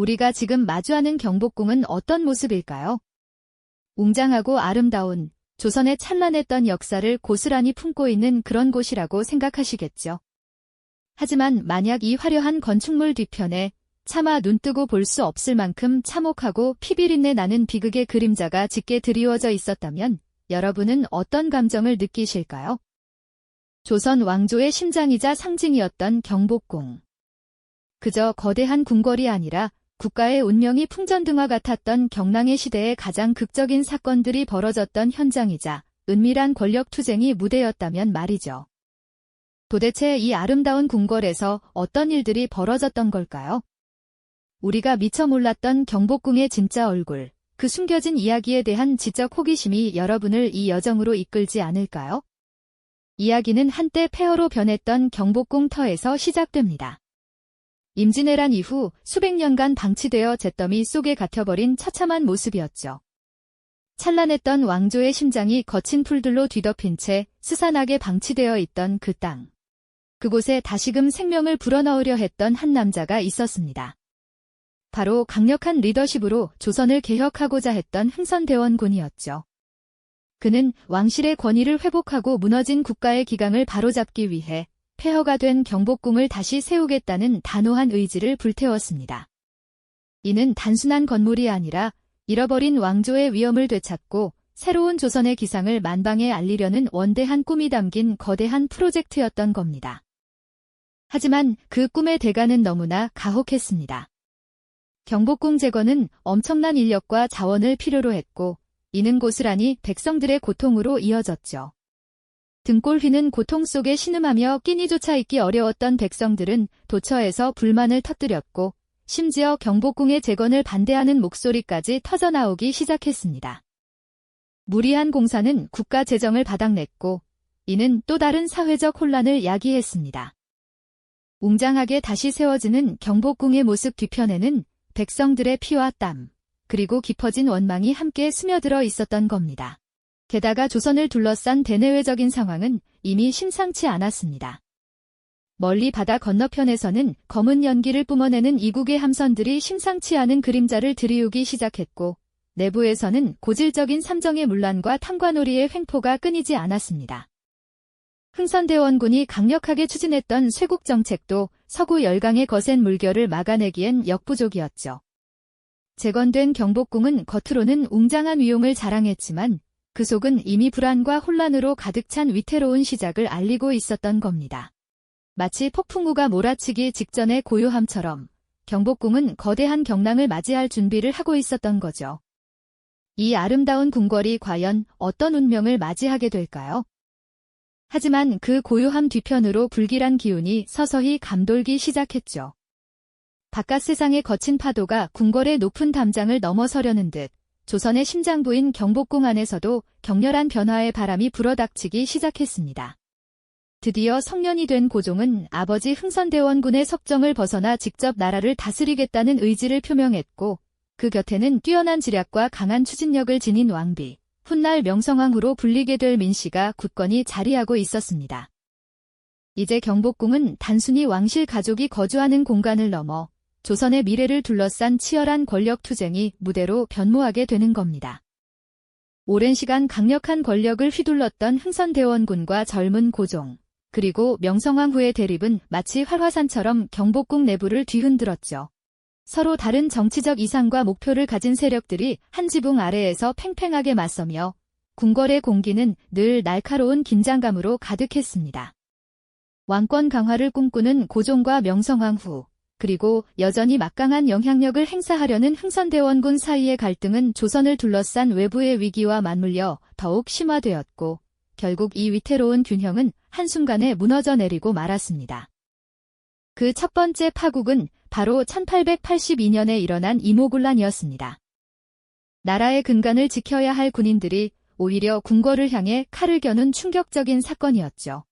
우리가 지금 마주하는 경복궁은 어떤 모습일까요? 웅장하고 아름다운 조선의 찬란했던 역사를 고스란히 품고 있는 그런 곳이라고 생각하시겠죠. 하지만 만약 이 화려한 건축물 뒤편에 차마 눈뜨고 볼 수 없을 만큼 참혹하고 피비린내 나는 비극의 그림자가 짙게 드리워져 있었다면 여러분은 어떤 감정을 느끼실까요? 조선 왕조의 심장이자 상징이었던 경복궁. 그저 거대한 궁궐이 아니라 국가의 운명이 풍전등화 같았던 경랑의 시대의 가장 극적인 사건들이 벌어졌던 현장이자 은밀한 권력투쟁이 무대였다면 말이죠. 도대체 이 아름다운 궁궐에서 어떤 일들이 벌어졌던 걸까요? 우리가 미처 몰랐던 경복궁의 진짜 얼굴, 그 숨겨진 이야기에 대한 지적 호기심이 여러분을 이 여정으로 이끌지 않을까요? 이야기는 한때 폐허로 변했던 경복궁 터에서 시작됩니다. 임진왜란 이후 수백 년간 방치되어 잿더미 속에 갇혀버린 처참한 모습이었죠. 찬란했던 왕조의 심장이 거친 풀들로 뒤덮인 채 스산하게 방치되어 있던 그 땅. 그곳에 다시금 생명을 불어넣으려 했던 한 남자가 있었습니다. 바로 강력한 리더십으로 조선을 개혁하고자 했던 흥선대원군이었죠. 그는 왕실의 권위를 회복하고 무너진 국가의 기강을 바로잡기 위해 폐허가 된 경복궁을 다시 세우겠다는 단호한 의지를 불태웠습니다. 이는 단순한 건물이 아니라 잃어버린 왕조의 위엄을 되찾고 새로운 조선의 기상을 만방에 알리려는 원대한 꿈이 담긴 거대한 프로젝트였던 겁니다. 하지만 그 꿈의 대가는 너무나 가혹했습니다. 경복궁 재건은 엄청난 인력과 자원을 필요로 했고 이는 고스란히 백성들의 고통으로 이어졌죠. 등골 휘는 고통 속에 신음하며 끼니조차 있기 어려웠던 백성들은 도처에서 불만을 터뜨렸고 심지어 경복궁의 재건을 반대하는 목소리까지 터져나오기 시작했습니다. 무리한 공사는 국가 재정을 바닥냈고 이는 또 다른 사회적 혼란을 야기했습니다. 웅장하게 다시 세워지는 경복궁의 모습 뒤편에는 백성들의 피와 땀, 그리고 깊어진 원망이 함께 스며들어 있었던 겁니다. 게다가 조선을 둘러싼 대내외적인 상황은 이미 심상치 않았습니다. 멀리 바다 건너편에서는 검은 연기를 뿜어내는 이국의 함선들이 심상치 않은 그림자를 들이우기 시작했고 내부에서는 고질적인 삼정의 문란과 탐관오리의 횡포가 끊이지 않았습니다. 흥선대원군이 강력하게 추진했던 쇄국 정책도 서구 열강의 거센 물결을 막아내기엔 역부족이었죠. 재건된 경복궁은 겉으로는 웅장한 위용을 자랑했지만 그 속은 이미 불안과 혼란으로 가득 찬 위태로운 시작을 알리고 있었던 겁니다. 마치 폭풍우가 몰아치기 직전의 고요함처럼 경복궁은 거대한 경랑을 맞이할 준비를 하고 있었던 거죠. 이 아름다운 궁궐이 과연 어떤 운명을 맞이하게 될까요? 하지만 그 고요함 뒤편으로 불길한 기운이 서서히 감돌기 시작했죠. 바깥 세상의 거친 파도가 궁궐의 높은 담장을 넘어서려는 듯 조선의 심장부인 경복궁 안에서도 격렬한 변화의 바람이 불어닥치기 시작했습니다. 드디어 성년이 된 고종은 아버지 흥선대원군의 석정을 벗어나 직접 나라를 다스리겠다는 의지를 표명했고 그 곁에는 뛰어난 지략과 강한 추진력을 지닌 왕비, 훗날 명성황후로 불리게 될 민씨가 굳건히 자리하고 있었습니다. 이제 경복궁은 단순히 왕실 가족이 거주하는 공간을 넘어 조선의 미래를 둘러싼 치열한 권력 투쟁이 무대로 변모하게 되는 겁니다. 오랜 시간 강력한 권력을 휘둘렀던 흥선대원군과 젊은 고종, 그리고 명성황후의 대립은 마치 활화산처럼 경복궁 내부를 뒤흔들었죠. 서로 다른 정치적 이상과 목표를 가진 세력들이 한 지붕 아래에서 팽팽하게 맞서며 궁궐의 공기는 늘 날카로운 긴장감으로 가득했습니다. 왕권 강화를 꿈꾸는 고종과 명성황후, 그리고 여전히 막강한 영향력을 행사하려는 흥선대원군 사이의 갈등은 조선을 둘러싼 외부의 위기와 맞물려 더욱 심화되었고 결국 이 위태로운 균형은 한순간에 무너져 내리고 말았습니다. 그 첫 번째 파국은 바로 1882년에 일어난 이모군란이었습니다. 나라의 근간을 지켜야 할 군인들이 오히려 궁궐을 향해 칼을 겨눈 충격적인 사건이었죠.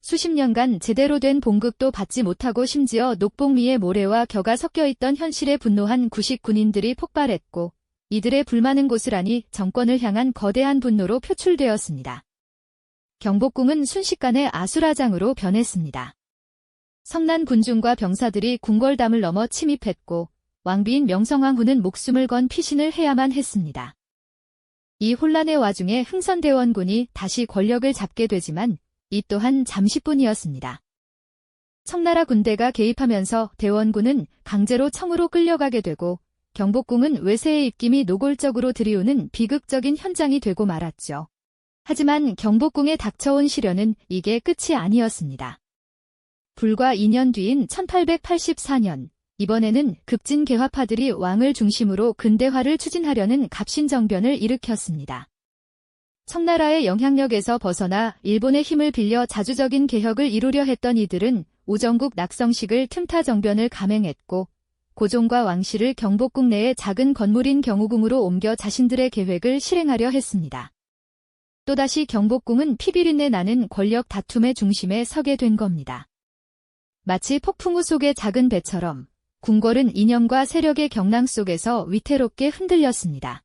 수십 년간 제대로 된 봉급도 받지 못하고 심지어 녹봉미의 모래와 겨가 섞여 있던 현실에 분노한 구식 군인들이 폭발했고 이들의 불만은 고스란히 정권을 향한 거대한 분노로 표출되었습니다. 경복궁은 순식간에 아수라장으로 변했습니다. 성난 군중과 병사들이 궁궐담을 넘어 침입했고 왕비인 명성황후는 목숨을 건 피신을 해야만 했습니다. 이 혼란의 와중에 흥선대원군이 다시 권력을 잡게 되지만 이 또한 잠시뿐이었습니다. 청나라 군대가 개입하면서 대원군은 강제로 청으로 끌려가게 되고 경복궁은 외세의 입김이 노골적으로 들이우는 비극적인 현장이 되고 말았죠. 하지만 경복궁에 닥쳐온 시련은 이게 끝이 아니었습니다. 불과 2년 뒤인 1884년, 이번에는 급진 개화파들이 왕을 중심으로 근대화를 추진하려는 갑신정변을 일으켰습니다. 청나라의 영향력에서 벗어나 일본의 힘을 빌려 자주적인 개혁을 이루려 했던 이들은 우정국 낙성식을 틈타 정변을 감행했고 고종과 왕실을 경복궁 내의 작은 건물인 경우궁으로 옮겨 자신들의 계획을 실행하려 했습니다. 또다시 경복궁은 피비린내 나는 권력 다툼의 중심에 서게 된 겁니다. 마치 폭풍우 속의 작은 배처럼 궁궐은 이념과 세력의 경랑 속에서 위태롭게 흔들렸습니다.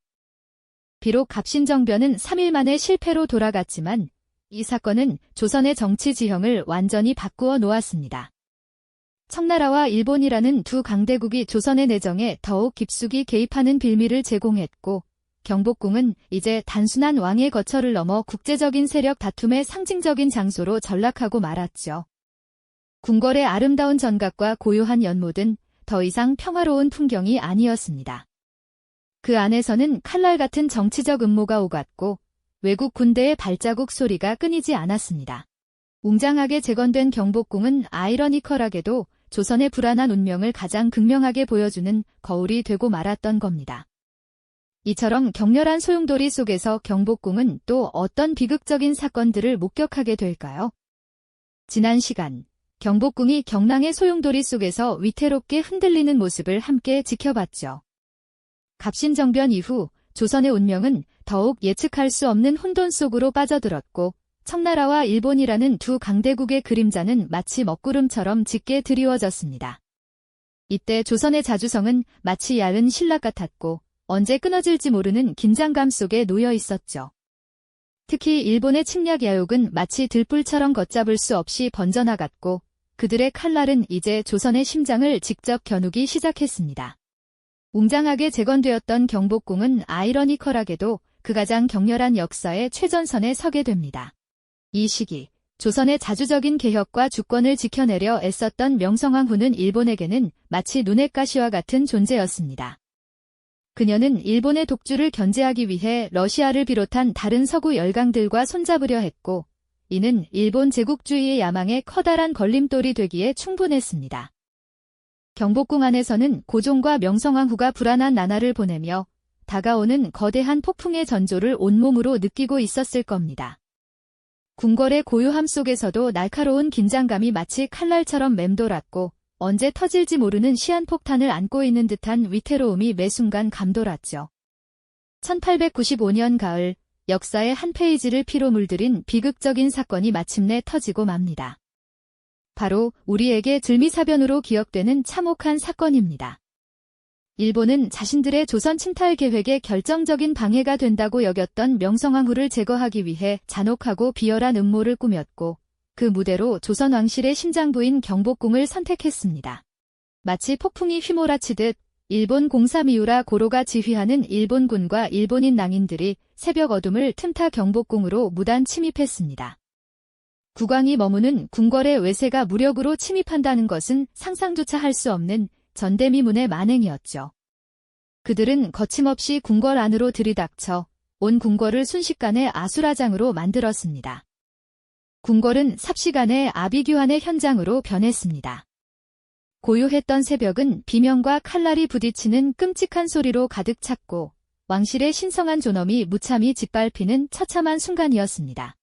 비록 갑신정변은 3일 만에 실패로 돌아갔지만 이 사건은 조선의 정치 지형을 완전히 바꾸어 놓았습니다. 청나라와 일본이라는 두 강대국이 조선의 내정에 더욱 깊숙이 개입하는 빌미를 제공했고 경복궁은 이제 단순한 왕의 거처를 넘어 국제적인 세력 다툼의 상징적인 장소로 전락하고 말았죠. 궁궐의 아름다운 전각과 고요한 연못은 더 이상 평화로운 풍경이 아니었습니다. 그 안에서는 칼날 같은 정치적 음모가 오갔고 외국 군대의 발자국 소리가 끊이지 않았습니다. 웅장하게 재건된 경복궁은 아이러니컬하게도 조선의 불안한 운명을 가장 극명하게 보여주는 거울이 되고 말았던 겁니다. 이처럼 격렬한 소용돌이 속에서 경복궁은 또 어떤 비극적인 사건들을 목격하게 될까요? 지난 시간, 경복궁이 경랑의 소용돌이 속에서 위태롭게 흔들리는 모습을 함께 지켜봤죠. 갑신정변 이후 조선의 운명은 더욱 예측할 수 없는 혼돈 속으로 빠져들었고 청나라와 일본이라는 두 강대국의 그림자는 마치 먹구름처럼 짙게 드리워졌습니다. 이때 조선의 자주성은 마치 얇은 신락 같았고 언제 끊어질지 모르는 긴장감 속에 놓여 있었죠. 특히 일본의 침략 야욕은 마치 들불처럼 걷잡을 수 없이 번져나갔고 그들의 칼날은 이제 조선의 심장을 직접 겨누기 시작했습니다. 웅장하게 재건되었던 경복궁은 아이러니컬하게도 그 가장 격렬한 역사의 최전선에 서게 됩니다. 이 시기, 조선의 자주적인 개혁과 주권을 지켜내려 애썼던 명성황후는 일본에게는 마치 눈의 가시와 같은 존재였습니다. 그녀는 일본의 독주를 견제하기 위해 러시아를 비롯한 다른 서구 열강들과 손잡으려 했고, 이는 일본 제국주의의 야망에 커다란 걸림돌이 되기에 충분했습니다. 경복궁 안에서는 고종과 명성황후가 불안한 나날을 보내며 다가오는 거대한 폭풍의 전조를 온몸으로 느끼고 있었을 겁니다. 궁궐의 고요함 속에서도 날카로운 긴장감이 마치 칼날처럼 맴돌았고 언제 터질지 모르는 시한폭탄을 안고 있는 듯한 위태로움이 매순간 감돌았죠. 1895년 가을, 역사의 한 페이지를 피로 물들인 비극적인 사건이 마침내 터지고 맙니다. 바로 우리에게 들미사변으로 기억되는 참혹한 사건입니다. 일본은 자신들의 조선 침탈 계획에 결정적인 방해가 된다고 여겼던 명성황후를 제거하기 위해 잔혹하고 비열한 음모를 꾸몄고 그 무대로 조선 왕실의 심장부인 경복궁을 선택했습니다. 마치 폭풍이 휘몰아치듯 일본 공사미우라 고로가 지휘하는 일본군과 일본인 낭인들이 새벽 어둠을 틈타 경복궁으로 무단 침입했습니다. 국왕이 머무는 궁궐의 외세가 무력으로 침입한다는 것은 상상조차 할 수 없는 전대미문의 만행이었죠. 그들은 거침없이 궁궐 안으로 들이닥쳐 온 궁궐을 순식간에 아수라장으로 만들었습니다. 궁궐은 삽시간에 아비규환의 현장으로 변했습니다. 고요했던 새벽은 비명과 칼날이 부딪히는 끔찍한 소리로 가득 찼고 왕실의 신성한 존엄이 무참히 짓밟히는 처참한 순간이었습니다.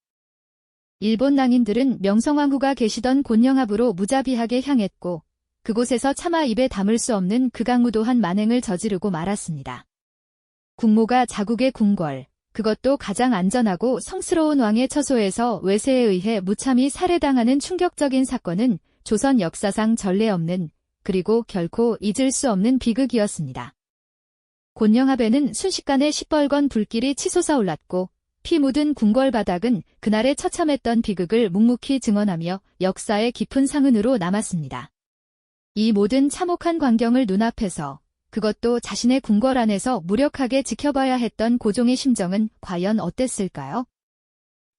일본 낭인들은 명성황후가 계시던 곤영합으로 무자비하게 향했고 그곳에서 차마 입에 담을 수 없는 극악무도한 만행을 저지르고 말았습니다. 국모가 자국의 궁궐, 그것도 가장 안전하고 성스러운 왕의 처소에서 외세에 의해 무참히 살해당하는 충격적인 사건은 조선 역사상 전례 없는 그리고 결코 잊을 수 없는 비극이었습니다. 곤영합에는 순식간에 시뻘건 불길이 치솟아 올랐고 피 묻은 궁궐 바닥은 그날의 처참했던 비극을 묵묵히 증언하며 역사의 깊은 상흔으로 남았습니다. 이 모든 참혹한 광경을 눈앞에서 그것도 자신의 궁궐 안에서 무력하게 지켜봐야 했던 고종의 심정은 과연 어땠을까요?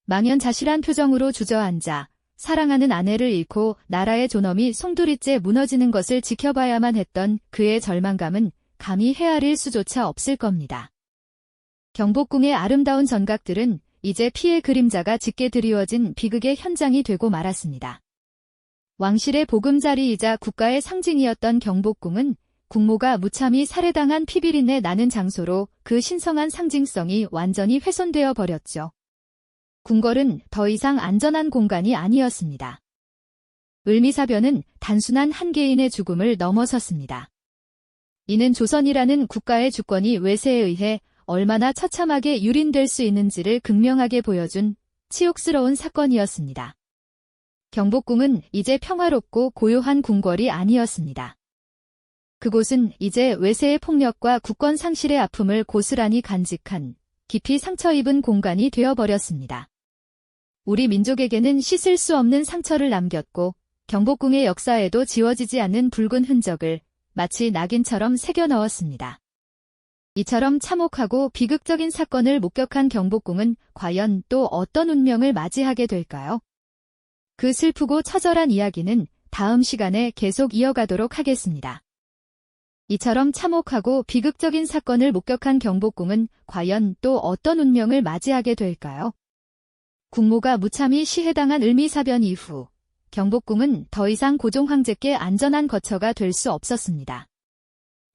망연자실한 표정으로 주저앉아 사랑하는 아내를 잃고 나라의 존엄이 송두리째 무너지는 것을 지켜봐야만 했던 그의 절망감은 감히 헤아릴 수조차 없을 겁니다. 경복궁의 아름다운 전각들은 이제 피의 그림자가 짙게 드리워진 비극의 현장이 되고 말았습니다. 왕실의 보금자리이자 국가의 상징이었던 경복궁은 국모가 무참히 살해당한 피비린내 나는 장소로 그 신성한 상징성이 완전히 훼손되어 버렸죠. 궁궐은 더 이상 안전한 공간이 아니었습니다. 을미사변은 단순한 한 개인의 죽음을 넘어섰습니다. 이는 조선이라는 국가의 주권이 외세에 의해 얼마나 처참하게 유린될 수 있는지를 극명하게 보여준 치욕스러운 사건이었습니다. 경복궁은 이제 평화롭고 고요한 궁궐이 아니었습니다. 그곳은 이제 외세의 폭력과 국권 상실의 아픔을 고스란히 간직한 깊이 상처 입은 공간이 되어버렸습니다. 우리 민족에게는 씻을 수 없는 상처를 남겼고 경복궁의 역사에도 지워지지 않는 붉은 흔적을 마치 낙인처럼 새겨 넣었습니다. 이처럼 참혹하고 비극적인 사건을 목격한 경복궁은 과연 또 어떤 운명을 맞이하게 될까요? 그 슬프고 처절한 이야기는 다음 시간에 계속 이어가도록 하겠습니다. 이처럼 참혹하고 비극적인 사건을 목격한 경복궁은 과연 또 어떤 운명을 맞이하게 될까요? 국모가 무참히 시해당한 을미사변 이후 경복궁은 더 이상 고종 황제께 안전한 거처가 될 수 없었습니다.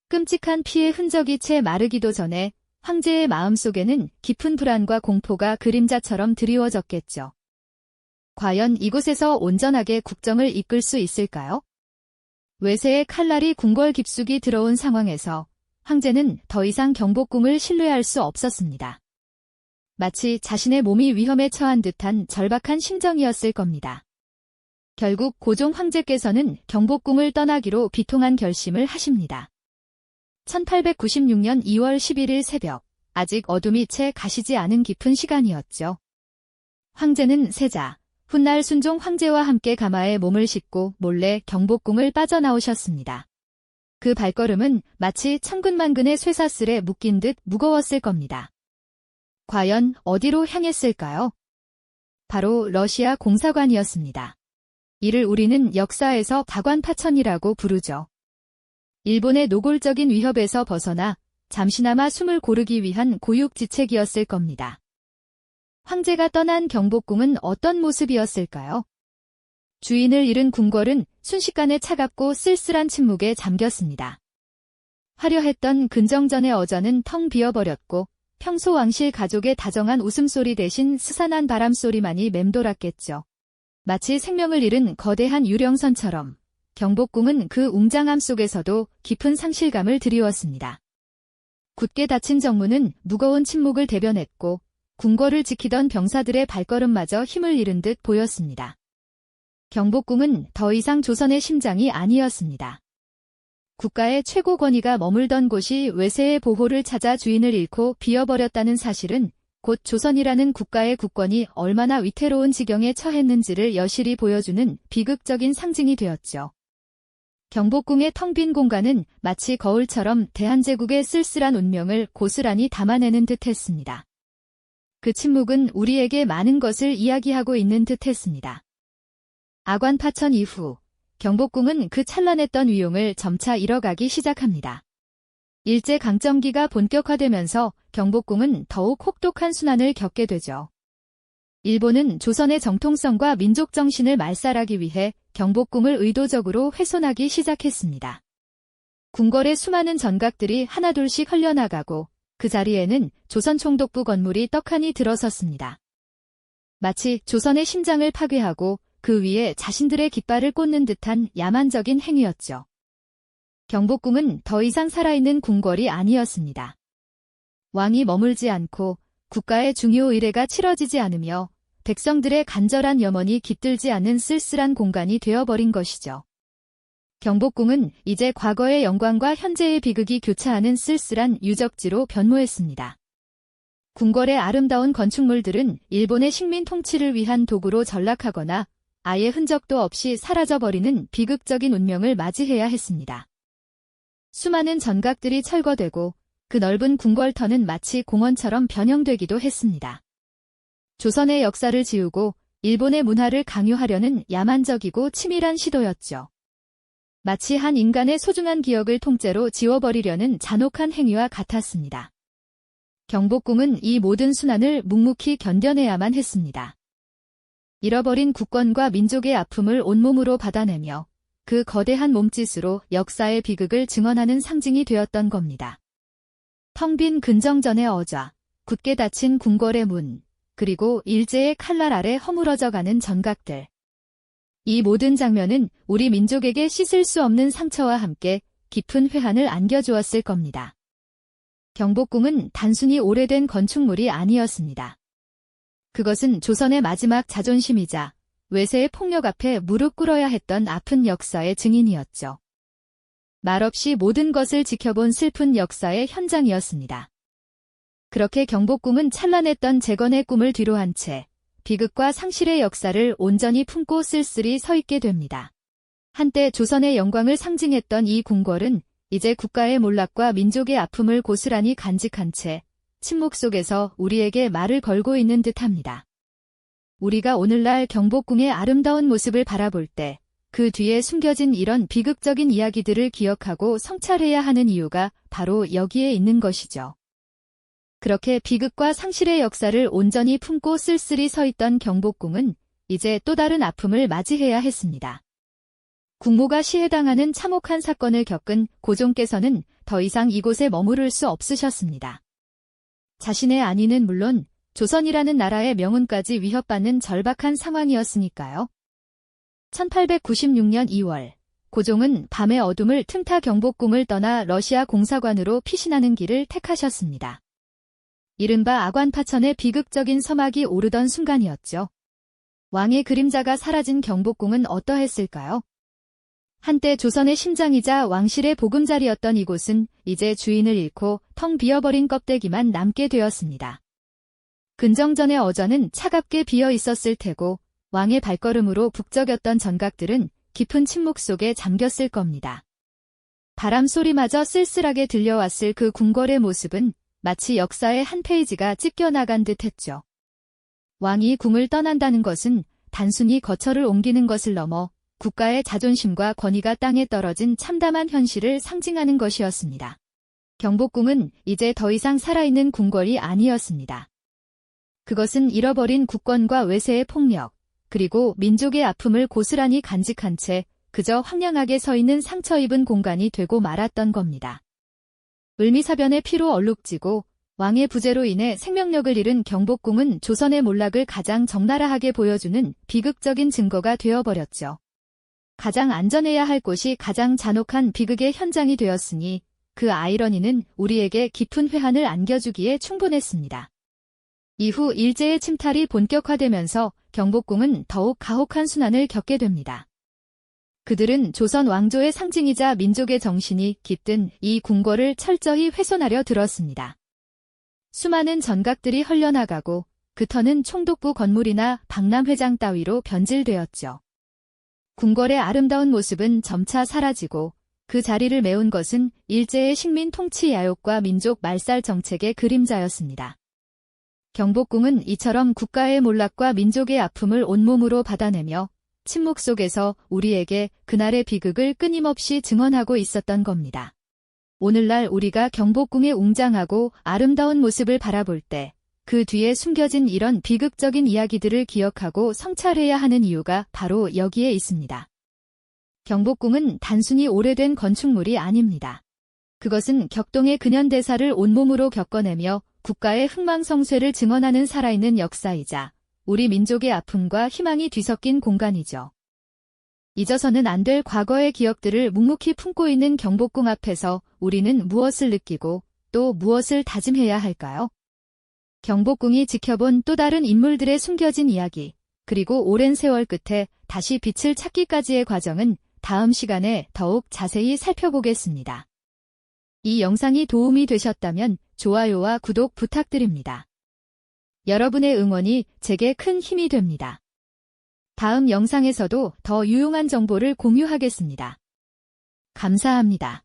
끔찍한 피의 흔적이 채 마르기도 전에 황제의 마음속에는 깊은 불안과 공포가 그림자처럼 드리워졌겠죠. 과연 이곳에서 온전하게 국정을 이끌 수 있을까요? 외세의 칼날이 궁궐 깊숙이 들어온 상황에서 황제는 더 이상 경복궁을 신뢰할 수 없었습니다. 마치 자신의 몸이 위험에 처한 듯한 절박한 심정이었을 겁니다. 결국 고종 황제께서는 경복궁을 떠나기로 비통한 결심을 하십니다. 1896년 2월 11일 새벽, 아직 어둠이 채 가시지 않은 깊은 시간이었죠. 황제는 세자, 훗날 순종 황제와 함께 가마에 몸을 싣고 몰래 경복궁을 빠져나오셨습니다. 그 발걸음은 마치 천근만근의 쇠사슬에 묶인 듯 무거웠을 겁니다. 과연 어디로 향했을까요? 바로 러시아 공사관이었습니다. 이를 우리는 역사에서 다관파천이라고 부르죠. 일본의 노골적인 위협에서 벗어나 잠시나마 숨을 고르기 위한 고육지책이었을 겁니다. 황제가 떠난 경복궁은 어떤 모습이었을까요? 주인을 잃은 궁궐은 순식간에 차갑고 쓸쓸한 침묵에 잠겼습니다. 화려했던 근정전의 어전은 텅 비어버렸고 평소 왕실 가족의 다정한 웃음소리 대신 스산한 바람소리만이 맴돌았겠죠. 마치 생명을 잃은 거대한 유령선처럼 경복궁은 그 웅장함 속에서도 깊은 상실감을 드리웠습니다. 굳게 닫힌 정문은 무거운 침묵을 대변했고 궁궐을 지키던 병사들의 발걸음마저 힘을 잃은 듯 보였습니다. 경복궁은 더 이상 조선의 심장이 아니었습니다. 국가의 최고 권위가 머물던 곳이 외세의 보호를 찾아 주인을 잃고 비어버렸다는 사실은 곧 조선이라는 국가의 국권이 얼마나 위태로운 지경에 처했는지를 여실히 보여주는 비극적인 상징이 되었죠. 경복궁의 텅 빈 공간은 마치 거울처럼 대한제국의 쓸쓸한 운명을 고스란히 담아내는 듯했습니다. 그 침묵은 우리에게 많은 것을 이야기하고 있는 듯했습니다. 아관파천 이후 경복궁은 그 찬란했던 위용을 점차 잃어가기 시작합니다. 일제강점기가 본격화되면서 경복궁은 더욱 혹독한 순환을 겪게 되죠. 일본은 조선의 정통성과 민족 정신을 말살하기 위해 경복궁을 의도적으로 훼손하기 시작했습니다. 궁궐의 수많은 전각들이 하나둘씩 흘려나가고 그 자리에는 조선 총독부 건물이 떡하니 들어섰습니다. 마치 조선의 심장을 파괴하고 그 위에 자신들의 깃발을 꽂는 듯한 야만적인 행위였죠. 경복궁은 더 이상 살아있는 궁궐이 아니었습니다. 왕이 머물지 않고 국가의 중요 의례가 치러지지 않으며 백성들의 간절한 염원이 깃들지 않은 쓸쓸한 공간이 되어버린 것이죠. 경복궁은 이제 과거의 영광과 현재의 비극이 교차하는 쓸쓸한 유적지로 변모했습니다. 궁궐의 아름다운 건축물들은 일본의 식민 통치를 위한 도구로 전락하거나 아예 흔적도 없이 사라져버리는 비극적인 운명을 맞이해야 했습니다. 수많은 전각들이 철거되고 그 넓은 궁궐터는 마치 공원처럼 변형되기도 했습니다. 조선의 역사를 지우고 일본의 문화를 강요하려는 야만적이고 치밀한 시도였죠. 마치 한 인간의 소중한 기억을 통째로 지워버리려는 잔혹한 행위와 같았습니다. 경복궁은 이 모든 순환을 묵묵히 견뎌내야만 했습니다. 잃어버린 국권과 민족의 아픔을 온몸으로 받아내며 그 거대한 몸짓으로 역사의 비극을 증언하는 상징이 되었던 겁니다. 텅 빈 근정전의 어좌, 굳게 닫힌 궁궐의 문, 그리고 일제의 칼날 아래 허물어져가는 전각들. 이 모든 장면은 우리 민족에게 씻을 수 없는 상처와 함께 깊은 회한을 안겨주었을 겁니다. 경복궁은 단순히 오래된 건축물이 아니었습니다. 그것은 조선의 마지막 자존심이자 외세의 폭력 앞에 무릎 꿇어야 했던 아픈 역사의 증인이었죠. 말없이 모든 것을 지켜본 슬픈 역사의 현장이었습니다. 그렇게 경복궁은 찬란했던 재건의 꿈을 뒤로한 채 비극과 상실의 역사를 온전히 품고 쓸쓸히 서 있게 됩니다. 한때 조선의 영광을 상징했던 이 궁궐은 이제 국가의 몰락과 민족의 아픔을 고스란히 간직한 채 침묵 속에서 우리에게 말을 걸고 있는 듯합니다. 우리가 오늘날 경복궁의 아름다운 모습을 바라볼 때 그 뒤에 숨겨진 이런 비극적인 이야기들을 기억하고 성찰해야 하는 이유가 바로 여기에 있는 것이죠. 그렇게 비극과 상실의 역사를 온전히 품고 쓸쓸히 서 있던 경복궁은 이제 또 다른 아픔을 맞이해야 했습니다. 국모가 시해당하는 참혹한 사건을 겪은 고종께서는 더 이상 이곳에 머무를 수 없으셨습니다. 자신의 안위는 물론 조선이라는 나라의 명운까지 위협받는 절박한 상황이었으니까요. 1896년 2월, 고종은 밤의 어둠을 틈타 경복궁을 떠나 러시아 공사관으로 피신하는 길을 택하셨습니다. 이른바 아관파천의 비극적인 서막이 오르던 순간이었죠. 왕의 그림자가 사라진 경복궁은 어떠했을까요? 한때 조선의 심장이자 왕실의 보금자리였던 이곳은 이제 주인을 잃고 텅 비어버린 껍데기만 남게 되었습니다. 근정전의 어좌는 차갑게 비어 있었을 테고 왕의 발걸음으로 북적였던 전각들은 깊은 침묵 속에 잠겼을 겁니다. 바람 소리마저 쓸쓸하게 들려왔을 그 궁궐의 모습은 마치 역사의 한 페이지가 찢겨나간 듯 했죠. 왕이 궁을 떠난다는 것은 단순히 거처를 옮기는 것을 넘어 국가의 자존심과 권위가 땅에 떨어진 참담한 현실을 상징하는 것이었습니다. 경복궁은 이제 더 이상 살아있는 궁궐이 아니었습니다. 그것은 잃어버린 국권과 외세의 폭력, 그리고 민족의 아픔을 고스란히 간직한 채 그저 황량하게 서 있는 상처 입은 공간이 되고 말았던 겁니다. 을미사변의 피로 얼룩지고 왕의 부재로 인해 생명력을 잃은 경복궁은 조선의 몰락을 가장 적나라하게 보여주는 비극적인 증거가 되어버렸죠. 가장 안전해야 할 곳이 가장 잔혹한 비극의 현장이 되었으니 그 아이러니는 우리에게 깊은 회한을 안겨주기에 충분했습니다. 이후 일제의 침탈이 본격화되면서 경복궁은 더욱 가혹한 순환을 겪게 됩니다. 그들은 조선 왕조의 상징이자 민족의 정신이 깃든 이 궁궐을 철저히 훼손하려 들었습니다. 수많은 전각들이 헐려나가고 그 터는 총독부 건물이나 박람회장 따위로 변질되었죠. 궁궐의 아름다운 모습은 점차 사라지고 그 자리를 메운 것은 일제의 식민 통치 야욕과 민족 말살 정책의 그림자였습니다. 경복궁은 이처럼 국가의 몰락과 민족의 아픔을 온몸으로 받아내며 침묵 속에서 우리에게 그날의 비극을 끊임없이 증언하고 있었던 겁니다. 오늘날 우리가 경복궁의 웅장하고 아름다운 모습을 바라볼 때 그 뒤에 숨겨진 이런 비극적인 이야기들을 기억하고 성찰해야 하는 이유가 바로 여기에 있습니다. 경복궁은 단순히 오래된 건축물이 아닙니다. 그것은 격동의 근현대사를 온몸으로 겪어내며 국가의 흥망성쇠를 증언하는 살아있는 역사이자 우리 민족의 아픔과 희망이 뒤섞인 공간이죠. 잊어서는 안 될 과거의 기억들을 묵묵히 품고 있는 경복궁 앞에서 우리는 무엇을 느끼고 또 무엇을 다짐해야 할까요? 경복궁이 지켜본 또 다른 인물들의 숨겨진 이야기, 그리고 오랜 세월 끝에 다시 빛을 찾기까지의 과정은 다음 시간에 더욱 자세히 살펴보겠습니다. 이 영상이 도움이 되셨다면 좋아요와 구독 부탁드립니다. 여러분의 응원이 제게 큰 힘이 됩니다. 다음 영상에서도 더 유용한 정보를 공유하겠습니다. 감사합니다.